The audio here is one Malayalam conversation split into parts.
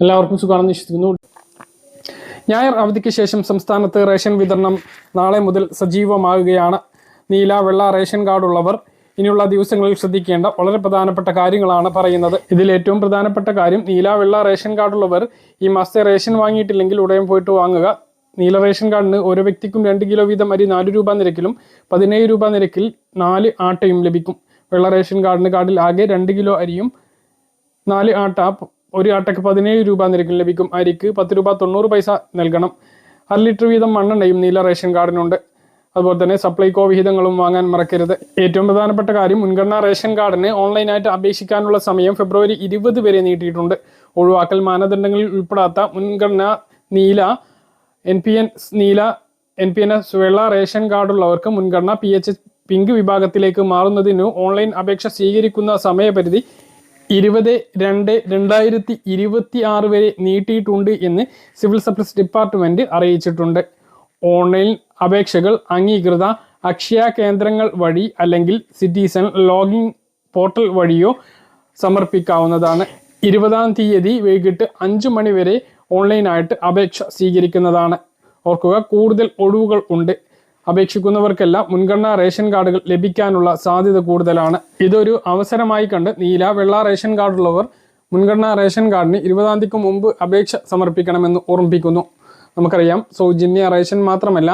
എല്ലാവർക്കും സുഖമാണെന്ന് വിശ്വസിക്കുന്നു. ഞായർ അവധിക്ക് ശേഷം സംസ്ഥാനത്ത് റേഷൻ വിതരണം നാളെ മുതൽ സജീവമാകുകയാണ്. നീല വെള്ള റേഷൻ കാർഡുള്ളവർ ഇനിയുള്ള ദിവസങ്ങളിൽ ശ്രദ്ധിക്കേണ്ട വളരെ പ്രധാനപ്പെട്ട കാര്യങ്ങളാണ് പറയുന്നത്. ഇതിൽ ഏറ്റവും പ്രധാനപ്പെട്ട കാര്യം, നീല വെള്ള റേഷൻ കാർഡുള്ളവർ ഈ മാസത്തെ റേഷൻ വാങ്ങിയിട്ടില്ലെങ്കിൽ ഉടൻ പോയിട്ട് വാങ്ങുക. നീല റേഷൻ കാർഡിന് ഓരോ വ്യക്തിക്കും 2 കിലോ വീതം അരി 4 രൂപ നിരക്കിലും 17 രൂപ നിരക്കിൽ 4 ആട്ടയും ലഭിക്കും. വെള്ള റേഷൻ കാർഡിൽ ആകെ 2 കിലോ അരിയും 4 ആട്ട, ഒരു ആട്ടയ്ക്ക് 17 രൂപ നിരക്കിൽ ലഭിക്കും. അരിക്ക് 10 രൂപ 90 പൈസ നൽകണം. 1/2 ലിറ്റർ വീതം മണ്ണെണ്ണയും നീല റേഷൻ കാർഡിനുണ്ട്. അതുപോലെ തന്നെ സപ്ലൈകോ വിഹിതങ്ങളും വാങ്ങാൻ മറക്കരുത്. ഏറ്റവും പ്രധാനപ്പെട്ട കാര്യം, മുൻഗണനാ റേഷൻ കാർഡിന് ഓൺലൈനായിട്ട് അപേക്ഷിക്കാനുള്ള സമയം ഫെബ്രുവരി 20 വരെ നീട്ടിയിട്ടുണ്ട്. ഒഴിവാക്കൽ മാനദണ്ഡങ്ങളിൽ ഉൾപ്പെടാത്ത മുൻഗണന നീല, NPNS വെള്ള റേഷൻ കാർഡുള്ളവർക്ക് മുൻഗണന PH പിങ്ക് വിഭാഗത്തിലേക്ക് മാറുന്നതിന് ഓൺലൈൻ അപേക്ഷ സ്വീകരിക്കുന്ന സമയപരിധി 20/2/2026 വരെ നീട്ടിയിട്ടുണ്ട് എന്ന് സിവിൽ സപ്ലൈസ് ഡിപ്പാർട്ട്മെന്റ് അറിയിച്ചിട്ടുണ്ട്. ഓൺലൈൻ അപേക്ഷകൾ അംഗീകൃത അക്ഷയ കേന്ദ്രങ്ങൾ വഴി അല്ലെങ്കിൽ സിറ്റിസൺ ലോഗിൻ പോർട്ടൽ വഴിയോ സമർപ്പിക്കാവുന്നതാണ്. 20-ാം തീയതി വൈകിട്ട് 5 മണി വരെ ഓൺലൈനായിട്ട് അപേക്ഷ സ്വീകരിക്കുന്നതാണ്. ഓർക്കുക, കൂടുതൽ ഒഴിവുകൾ ഉണ്ട്. അപേക്ഷിക്കുന്നവർക്കെല്ലാം മുൻഗണനാ റേഷൻ കാർഡുകൾ ലഭിക്കാനുള്ള സാധ്യത കൂടുതലാണ്. ഇതൊരു അവസരമായി കണ്ട് നീല വെള്ള റേഷൻ കാർഡുള്ളവർ മുൻഗണനാ റേഷൻ കാർഡിന് 20-ാം തീയതിക്ക് മുമ്പ് അപേക്ഷ സമർപ്പിക്കണമെന്ന് ഓർമ്മിപ്പിക്കുന്നു. നമുക്കറിയാം, സൗജന്യ റേഷൻ മാത്രമല്ല,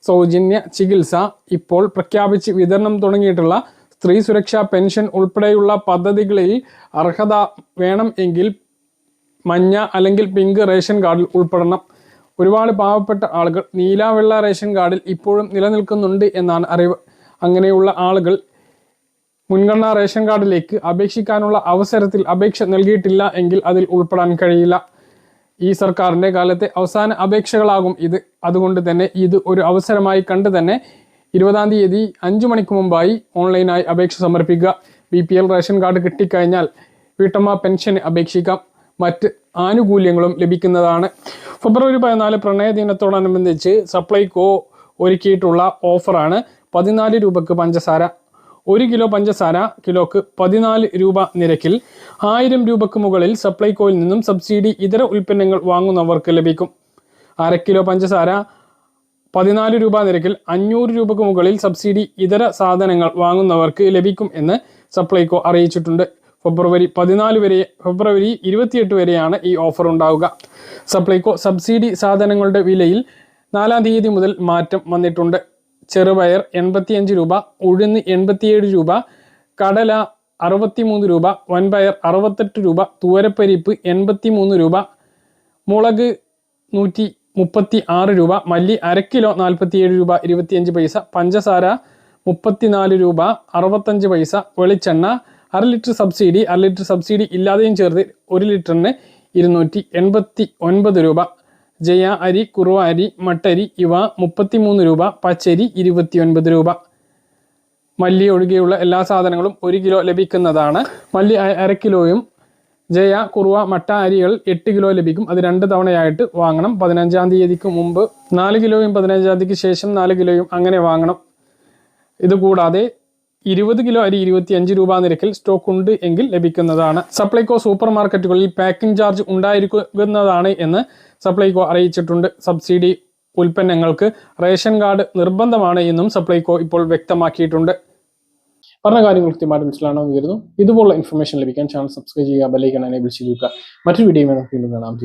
സൗജന്യ ചികിത്സ, ഇപ്പോൾ പ്രഖ്യാപിച്ച് വിതരണം തുടങ്ങിയിട്ടുള്ള സ്ത്രീ സുരക്ഷാ പെൻഷൻ ഉൾപ്പെടെയുള്ള പദ്ധതികളിൽ അർഹത വേണം എങ്കിൽ മഞ്ഞ അല്ലെങ്കിൽ പിങ്ക് റേഷൻ കാർഡിൽ ഉൾപ്പെടണം. ഒരുപാട് പാവപ്പെട്ട ആളുകൾ നീല വെള്ള റേഷൻ കാർഡിൽ ഇപ്പോഴും നിലനിൽക്കുന്നുണ്ട് എന്നാണ് അറിവ്. അങ്ങനെയുള്ള ആളുകൾ മുൻഗണനാ റേഷൻ കാർഡിലേക്ക് അപേക്ഷിക്കാനുള്ള അവസരത്തിൽ അപേക്ഷ നൽകിയിട്ടില്ല എങ്കിൽ അതിൽ ഉൾപ്പെടാൻ കഴിയില്ല. ഈ സർക്കാരിൻ്റെ കാലത്തെ അവസാന അപേക്ഷകളാകും ഇത്. അതുകൊണ്ട് തന്നെ ഇത് ഒരു അവസരമായി കണ്ട് തന്നെ 20-ാം തീയതി 5 മണിക്ക് മുമ്പായി ഓൺലൈനായി അപേക്ഷ സമർപ്പിക്കുക. BPL റേഷൻ കാർഡ് കിട്ടിക്കഴിഞ്ഞാൽ വീട്ടമ്മ പെൻഷന് അപേക്ഷിക്കാം. മറ്റ് ആനുകൂല്യങ്ങളും ലഭിക്കുന്നതാണ്. ഫെബ്രുവരി 14 പ്രണയ ദിനത്തോടനുബന്ധിച്ച് സപ്ലൈകോ ഒരുക്കിയിട്ടുള്ള ഓഫറാണ് 14 രൂപക്ക് പഞ്ചസാര. 1 കിലോ പഞ്ചസാര കിലോക്ക് 14 രൂപ നിരക്കിൽ 1000 രൂപക്ക് മുകളിൽ സപ്ലൈകോയിൽ നിന്നും സബ്സിഡി ഇതര ഉൽപ്പന്നങ്ങൾ വാങ്ങുന്നവർക്ക് ലഭിക്കും. 1/2 കിലോ പഞ്ചസാര 14 രൂപ നിരക്കിൽ 500 രൂപക്ക് മുകളിൽ സബ്സിഡി ഇതര സാധനങ്ങൾ വാങ്ങുന്നവർക്ക് ലഭിക്കും എന്ന് സപ്ലൈകോ അറിയിച്ചിട്ടുണ്ട്. ഫെബ്രുവരി 28 വരെയാണ് ഈ ഓഫർ ഉണ്ടാവുക. സപ്ലൈകോ സബ്സിഡി സാധനങ്ങളുടെ വിലയിൽ 4-ാം തീയതി മുതൽ മാറ്റം വന്നിട്ടുണ്ട്. ചെറുപയർ 85 രൂപ, ഉഴുന്ന് 87 രൂപ, കടല 63 രൂപ, വൻപയർ 68 രൂപ, തൂവരപ്പരിപ്പ് 83 രൂപ, മുളക് 136 രൂപ, മല്ലി 1/2 കിലോ 47 രൂപ 25 പൈസ, പഞ്ചസാര 34 രൂപ 65 പൈസ, വെളിച്ചെണ്ണ 1/2 ലിറ്റർ സബ്സിഡി, 1/2 ലിറ്റർ സബ്സിഡി ഇല്ലാതെയും ചേർത്ത് 1 ലിറ്ററിന് 289 രൂപ, ജയ അരി, കുറുവ അരി, മട്ടരി ഇവ 33 രൂപ, പച്ചരി 29 രൂപ. മല്ലി ഒഴികെയുള്ള എല്ലാ സാധനങ്ങളും 1 കിലോ ലഭിക്കുന്നതാണ്. മല്ലി 1/2 കിലോയും ജയ, കുറുവ, മട്ട അരികൾ 8 കിലോ ലഭിക്കും. അത് 2 തവണയായിട്ട് വാങ്ങണം. 15-ാം തീയതിക്ക് മുമ്പ് 4 കിലോയും 15-ാം തീയതിക്ക് ശേഷം 4 കിലോയും അങ്ങനെ വാങ്ങണം. ഇതുകൂടാതെ 20 കിലോ അരി 25 രൂപ നിരക്കിൽ സ്റ്റോക്ക് ഉണ്ട് എങ്കിൽ ലഭിക്കുന്നതാണ്. സപ്ലൈകോ സൂപ്പർ മാർക്കറ്റുകളിൽ പാക്കിംഗ് ചാർജ് ഉണ്ടായിരിക്കുന്നതാണ് എന്ന് സപ്ലൈകോ അറിയിച്ചിട്ടുണ്ട്. സബ്സിഡി ഉൽപ്പന്നങ്ങൾക്ക് റേഷൻ കാർഡ് നിർബന്ധമാണ് എന്നും സപ്ലൈകോ ഇപ്പോൾ വ്യക്തമാക്കിയിട്ടുണ്ട്. പറഞ്ഞ കാര്യങ്ങൾ കൃത്യമായിട്ട് മനസ്സിലാണെന്ന് കരുതുന്നു. ഇതുപോലുള്ള ഇൻഫർമേഷൻ ലഭിക്കാൻ ചാനൽ സബ്സ്ക്രൈബ് ചെയ്യുക, ബെൽ ഐക്കൺ എനേബിൾ ചെയ്യുക. മറ്റൊരു വീഡിയോയുമായി നമുക്ക് വീണ്ടും കാണാം.